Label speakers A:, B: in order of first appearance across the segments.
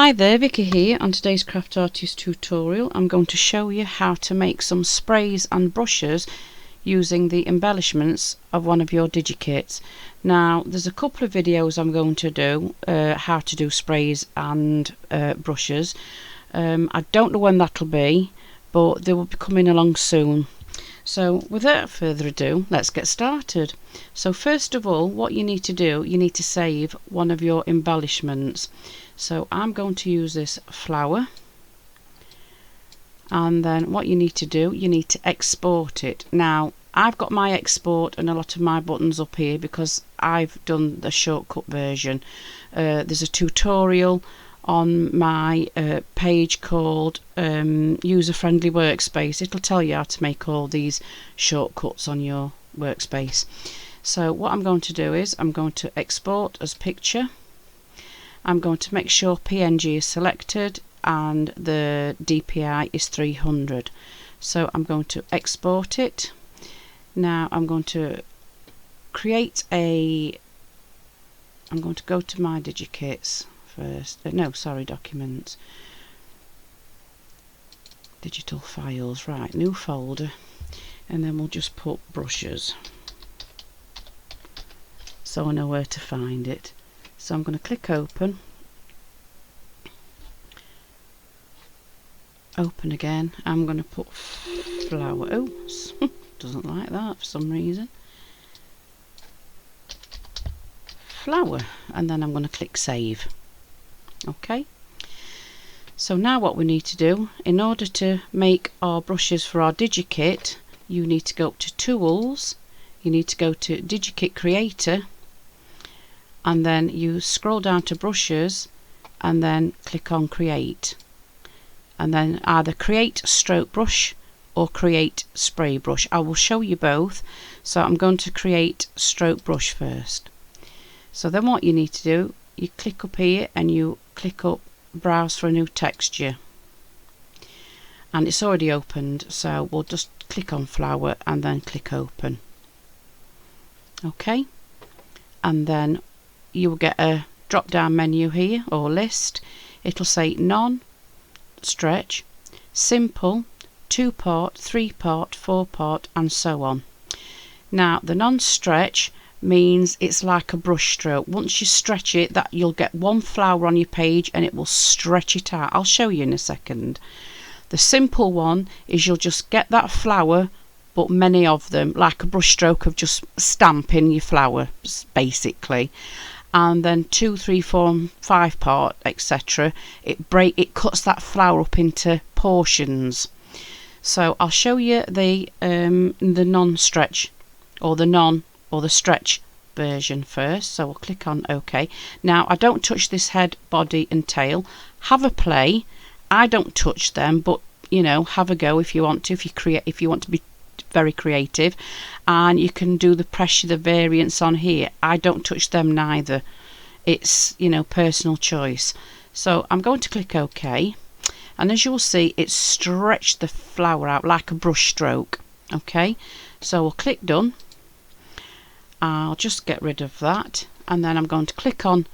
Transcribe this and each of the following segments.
A: Hi there, Vicky here. On today's Craft Artist tutorial I'm going to show you how to make some sprays and brushes using the embellishments of one of your Digikits. Now there's a couple of videos I'm going to do how to do sprays and brushes. I don't know when that'll be, but they will be coming along soon. So without further ado, let's get started. So first of all, what you need to do, you need to save one of your embellishments. So I'm going to use this flower, and then what you need to do, you need to export it. Now I've got my export and a lot of my buttons up here because I've done the shortcut version. There's a tutorial on my page called user-friendly workspace. It'll tell you how to make all these shortcuts on your workspace. So what I'm going to do is I'm going to export as picture. I'm going to make sure PNG is selected and the DPI is 300. So I'm going to export it. Now I'm going to create a, I'm going to go to my Digikits first. No, sorry, documents, digital files, right, new folder, and then we'll just put brushes so I know where to find it. So I'm going to click open, open again. I'm going to put flower. Oh, doesn't like that for some reason. Flower, and then I'm going to click save. Okay, so now what we need to do, in order to make our brushes for our Digikit, you need to go up to Tools, you need to go to Digikit Creator, and then you scroll down to Brushes and then click on Create, and then either Create Stroke Brush or Create Spray Brush. I will show you both, so I'm going to create Stroke Brush first. So then what you need to do, you click up here and you click up browse for a new texture, and it's already opened, so we'll just click on flower and then click open. Okay, and then you will get a drop down menu here or list. It'll say non, stretch, simple, 2-part, 3-part, 4-part, and so on. Now the non-stretch means it's like a brush stroke. Once you stretch it, that you'll get one flower on your page and it will stretch it out. I'll show you in a second. The simple one is you'll just get that flower, but many of them, like a brush stroke of just stamping your flower basically. And then 2, 3, 4 and 5 part, etc. It cuts that flower up into portions. So I'll show you the non-stretch or the stretch version first. So we'll click on OK. Now I don't touch this head, body and tail. Have a play. I don't touch them, but you know, have a go if you want to. If you want to be very creative, and you can do the pressure, the variants on here. I don't touch them neither. It's, you know, personal choice. So I'm going to click OK, and as you'll see, it's stretched the flower out like a brush stroke. Okay, so we'll click done. I'll just get rid of that, and then I'm going to click on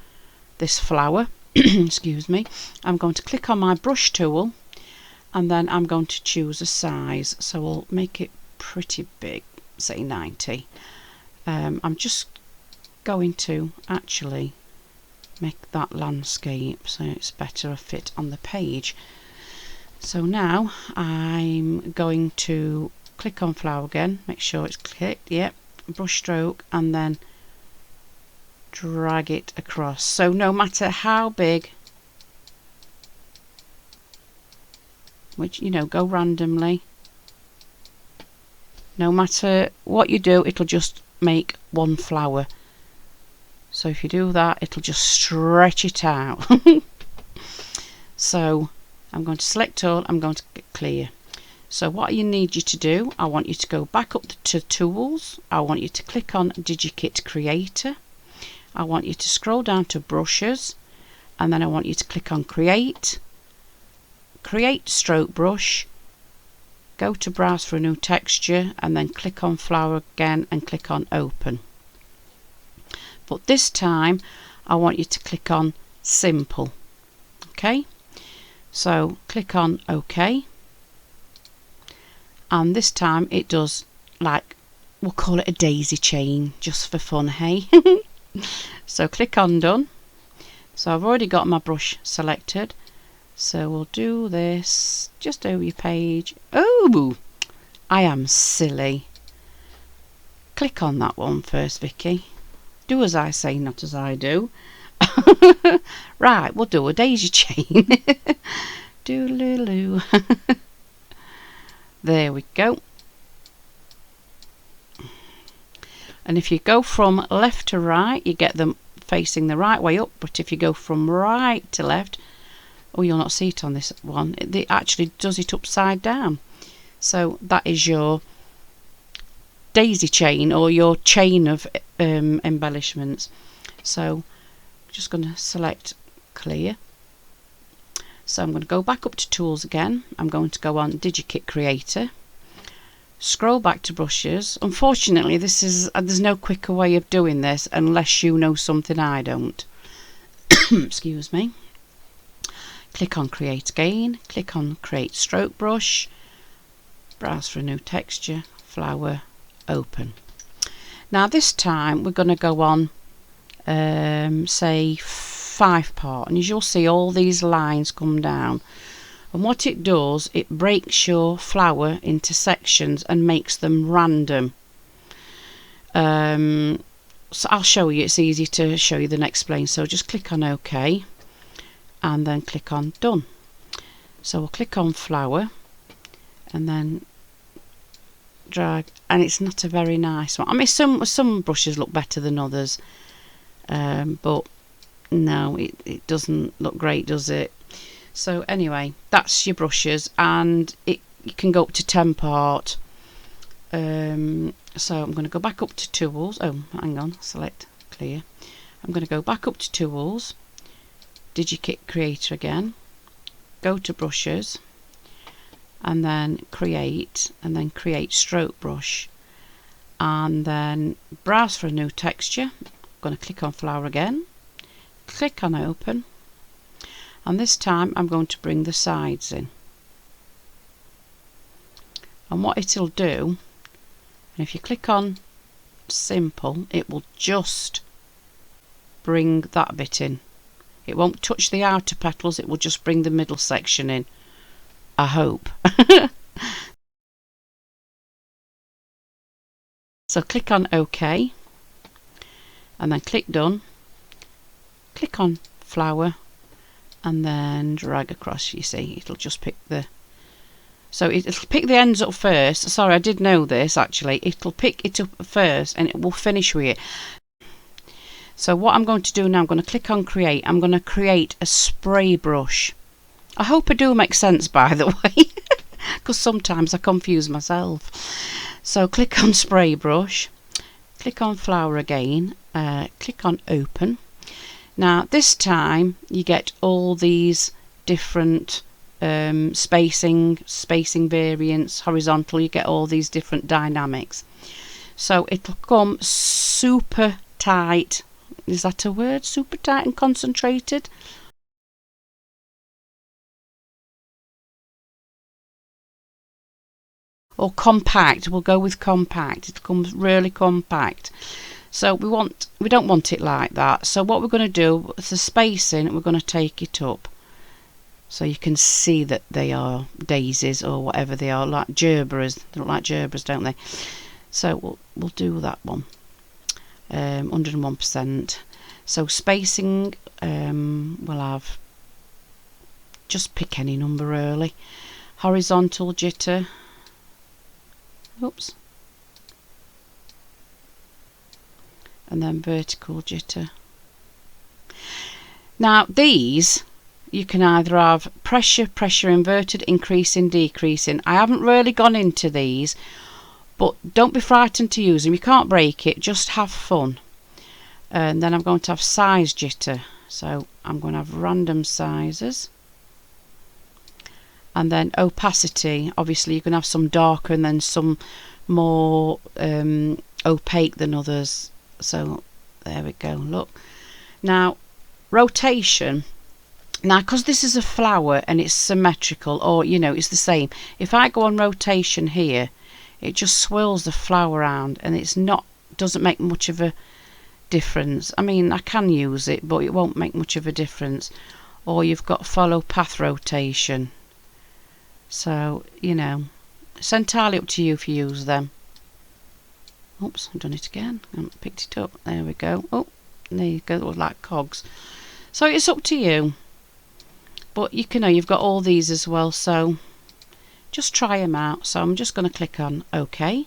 A: this flower. Excuse me. I'm going to click on my brush tool, and then I'm going to choose a size. So we'll make it pretty big, say 90. I'm just going to actually make that landscape so it's better fit on the page. So now I'm going to click on flower again, make sure it's clicked, yep, brush stroke, and then drag it across. So no matter how big, which, you know, go randomly, no matter what you do, it'll just make one flower. So if you do that, it'll just stretch it out. So I'm going to select all, I'm going to get clear. So what you need you to do, I want you to go back up to Tools, I want you to click on Digikit Creator, I want you to scroll down to Brushes, and then I want you to click on Create, Create Stroke Brush, go to Browse for a new texture, and then click on Flower again and click on Open. But this time I want you to click on Simple. OK. So click on OK, and this time it does, like, we'll call it a daisy chain just for fun, hey? So click on done. So I've already got my brush selected, so we'll do this just over your page. Oh, I am silly. Click on that one first, Vicky. Do as I say, not as I do. Right, we'll do a daisy chain. Doodaloo. There we go. And if you go from left to right, you get them facing the right way up, but if you go from right to left, oh, you'll not see it on this one, it actually does it upside down. So that is your daisy chain, or your chain of embellishments. So I'm just going to select clear. So I'm going to go back up to tools again. I'm going to go on Digikit Creator, scroll back to brushes. Unfortunately, this is there's no quicker way of doing this unless you know something I don't. Excuse me. Click on create again, click on create stroke brush, browse for a new texture, flower, open. Now this time we're going to go on say 5 part, and as you'll see all these lines come down, and what it does, it breaks your flower into sections and makes them random. So I'll show you, it's easy to show you than explain. So just click on OK and then click on done. So we'll click on flower and then drag, and it's not a very nice one. I mean, some brushes look better than others, but no, it doesn't look great, does it? So anyway, that's your brushes, and you can go up to 10 part. So I'm going to go back up to tools. Oh, hang on, select clear. I'm going to go back up to tools, Digikit Creator again, go to brushes, and then create stroke brush, and then browse for a new texture. I'm going to click on flower again, click on open, and this time I'm going to bring the sides in. And what it'll do, and if you click on simple, it will just bring that bit in. It won't touch the outer petals, it will just bring the middle section in, I hope. So click on OK and then click done, click on flower and then drag across. You see, it'll just pick the, so it'll pick the ends up first. Sorry, I did know this actually. It'll pick it up first and it will finish with it. So what I'm going to do now, I'm going to click on create. I'm going to create a spray brush. I hope I do make sense, by the way, because sometimes I confuse myself. So click on spray brush, click on flower again, click on open. Now this time you get all these different spacing variants, horizontal, you get all these different dynamics. So it'll come super tight. Is that a word? Super tight and concentrated? Or compact. We'll go with compact. It comes really compact. So we don't want it like that. So what we're going to do, the spacing, we're going to take it up. So you can see that they are daisies or whatever they are, like gerberas. They look like gerberas, don't they? So we'll do that one. 101%. So spacing, we'll have, just pick any number really. Horizontal jitter, oops, and then vertical jitter. Now these you can either have pressure inverted, increasing, decreasing. I haven't really gone into these, but don't be frightened to use them. You can't break it, just have fun. And then I'm going to have size jitter, so I'm going to have random sizes. And then opacity, obviously you can have some darker and then some more opaque than others. So there we go, look. Now rotation, Now, because this is a flower and it's symmetrical, or you know, it's the same, if I go on rotation here, it just swirls the flower around, and doesn't make much of a difference. I mean, I can use it, but it won't make much of a difference. Or you've got follow path rotation. So, you know, it's entirely up to you if you use them. Oops, I've done it again. I haven't picked it up. There we go. Oh, there you go. It was like cogs. So it's up to you. But you can know you've got all these as well, so just try them out. So I'm just going to click on OK.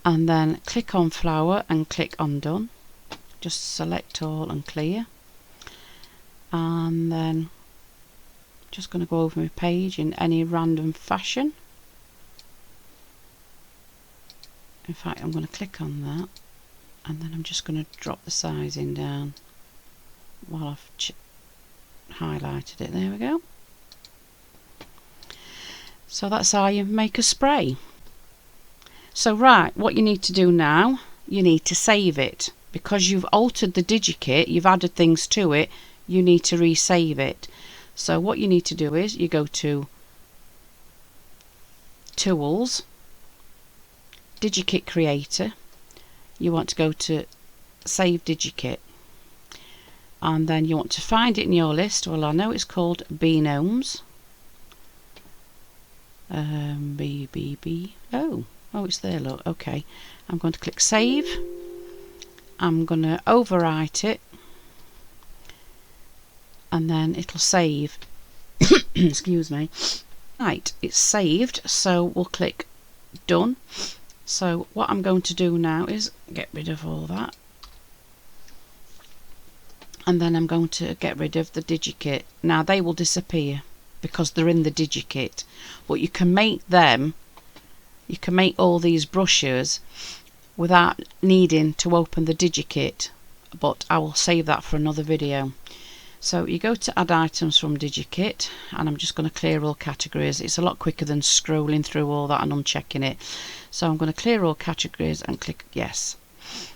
A: And then click on flower and click on done. Just select all and clear. And then just going to go over my page in any random fashion. In fact, I'm going to click on that, and then I'm just going to drop the sizing down while I've highlighted it. There we go. So that's how you make a spray. So right, what you need to do now, you need to save it. Because you've altered the Digikit, you've added things to it, you need to resave it. So what you need to do is you go to Tools, Digikit Creator, you want to go to Save Digikit, and then you want to find it in your list. Well, I know it's called Gnomes. Oh, it's there, look. Okay, I'm going to click Save. I'm going to overwrite it, and then it'll save. Excuse me. Right, it's saved, so we'll click Done. So what I'm going to do now is get rid of all that, and then I'm going to get rid of the Digikit. Now they will disappear because they're in the Digikit, but you can make them, you can make all these brushes without needing to open the Digikit, but I will save that for another video. So you go to add items from Digikit, and I'm just going to clear all categories. It's a lot quicker than scrolling through all that and unchecking it. So I'm going to clear all categories and click yes.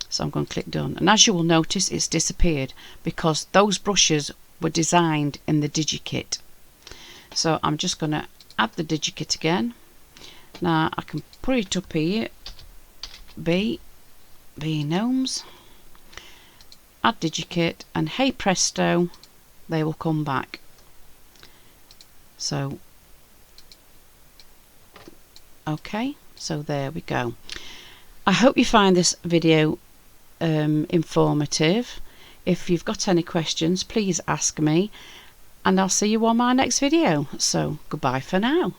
A: So I'm going to click done, and as you will notice, it's disappeared because those brushes were designed in the Digikit. So I'm just going to add the Digikit again. Now I can put it up here, Gnomes, add Digikit, and hey presto, they will come back. So okay, so there we go. I hope you find this video informative. If you've got any questions, please ask me, and I'll see you on my next video. So goodbye for now.